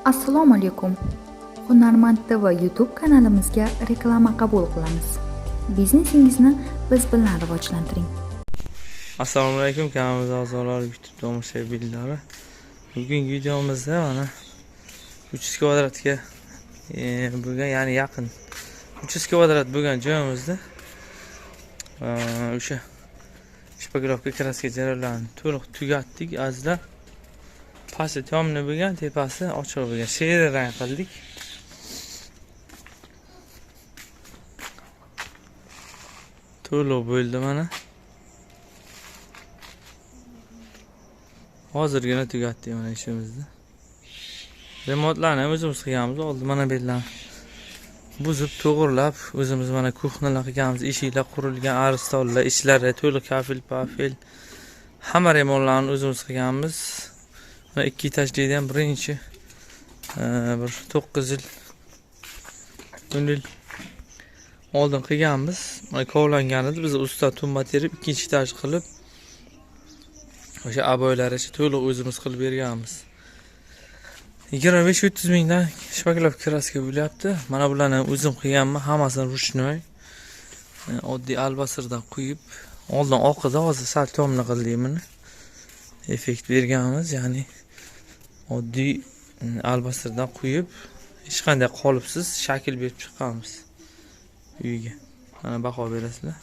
Assalomu alaykum. Hunarmand TV YouTube kanalimizga reklama qabul qilamiz. Biznesingizni biz bilan rivojlantiring. Assalomu alaykum kanalimiz a'zolari, YouTube tomoshabinlari. Bugungi videomizda mana 300 kvadratga bo'lgan, ya'ni yaqin 300 kvadrat bo'lgan joyimizda o'sha shpagirovka kraska jarayonlarini to'liq tugatdik. Azizlar, pasti temni bo'lgan, tepasi ochiq bo'lgan, sheri rang qildik. To'liq bo'ldi mana. Hozirgina tugatdik mana ishimizni. Remontlarni ham o'zimiz qilganmiz. Oldi mana bellar buzib, to'g'irlab, o'zimiz mana kuxnalar qilganmiz. Eshiklar qurilgan, aristollar, ichlari to'liq kafil-pafil. Hamma remontlarni o'zimiz qilganmiz. Mana 2 etajlikda ham birinchi bir 9 yil oldin qilganmiz. Mana kovlangan edi. Biz usta tumma terib 2-etaj qilib o'sha aboylari to'liq o'zimiz qilib berganmiz. 25-30 mingdan shpaklab kraska bo'lyapti. Mana bularni o'zim qilganman, hammasini ruchnoy. Oddiy albasirdan quyib, oldin oqida, hozir sal tomni qildik buni. Effekt berganmiz, ya'ni oddiy albasirdan quyib, hech qanday qolipsiz shakl berib chiqqanmiz uyga. Mana baho berasizlar.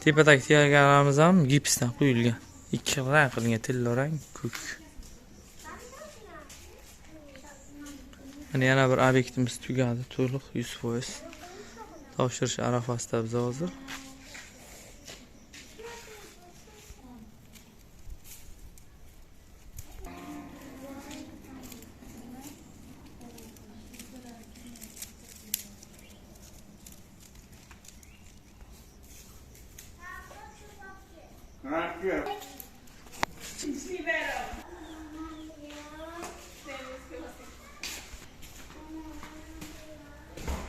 Tepadagi tegarlarimiz ham gipsdan quyilgan. 2 rang qilingan, tilla rang, ko'k. Mana yana bir obyektimiz tugadi, to'liq 100%. Topshirish arafasida biz hozir.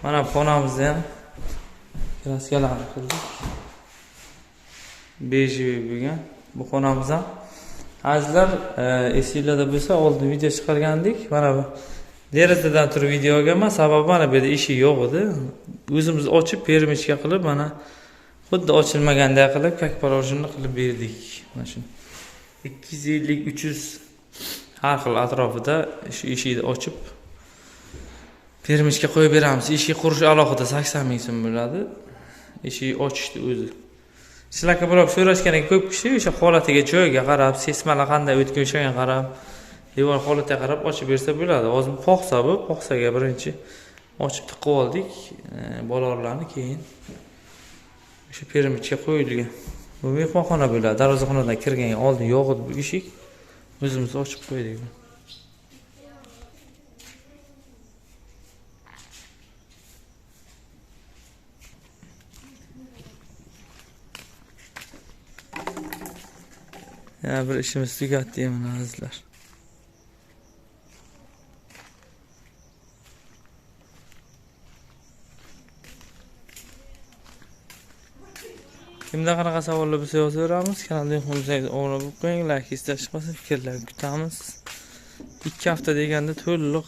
Mana xonamizda ham kraskalar qildik. Bejiy bo'lgan. Bu xonamiz ham. Azizlar, esinglarda bo'lsa, oldin video chiqargandik. Mana bu derazadan turib video olganman. Sababi mana bu yerda eshik yo'q edi. O'zimiz ochib, permechka qilib, mana xuddi ochilmaganday qilib, kakparojini qilib berdik. Mana shu 250-300 har xil atrofida shu eshikni ochib permechka qo'yib beramiz. Eshik qurish alohida 80 ming so'm bo'ladi. Eshik ochishdi o'zi. Sizlarga birov so'rashganda ko'p kishi o'sha holatiga, joyiga qarab, sesmalar qanday o'tgan o'shaga qarab, devor holatiga qarab ochib bersa bo'ladi. Hozir bu poxsa bu, poxsaga birinchi ochib tiqib oldik. Bolalarni keyin o'sha permechka qo'yilgan. Bu mehmonxona bo'ladi. Darvozaxonadan kirganga oldin yo'q edi bu eshik. O'zimiz ochib qo'ydik. Ya bir işimiz tugatdi mana azizlar. Kimda qanaqa savollar bo'lsa yozaveramiz. Kanalga obuna bo'lib qo'ying, like istash chiqmasa fikrlarni kutamiz. 2 hafta deganda to'liq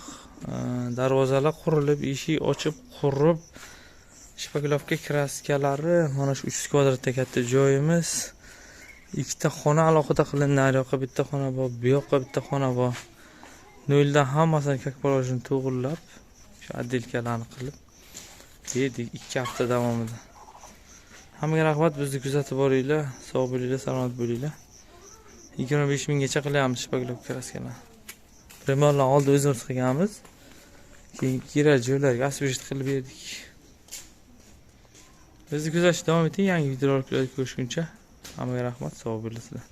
darvozalar qurilib, eshik ochib, qurib, shpagilovka kraskalari, mana shu 300 kvadratda katta joyimiz. 2 ta xona alohida qilindi. Naryoqqa bitta xona bor, bu yoqqa bitta xona bor. Noldan hammasini kakparojini to'g'irlab, shu addelkalarni qilib berdik 2 hafta davomida. Hammaga rahmat, bizni kuzatib boringlar. Sog' bo'linglar, salomat bo'linglar. 25 minggacha qilyapmiz shpagilovka kraskalar. Remontlarni oldin o'zimiz qilganmiz. Keyin kerak joylarga asbest qilib berdik. Bizni kuzatishda davom eting. Yangi videolar ko'rishguncha hammaga rahmat, sog' bo'lasizlar.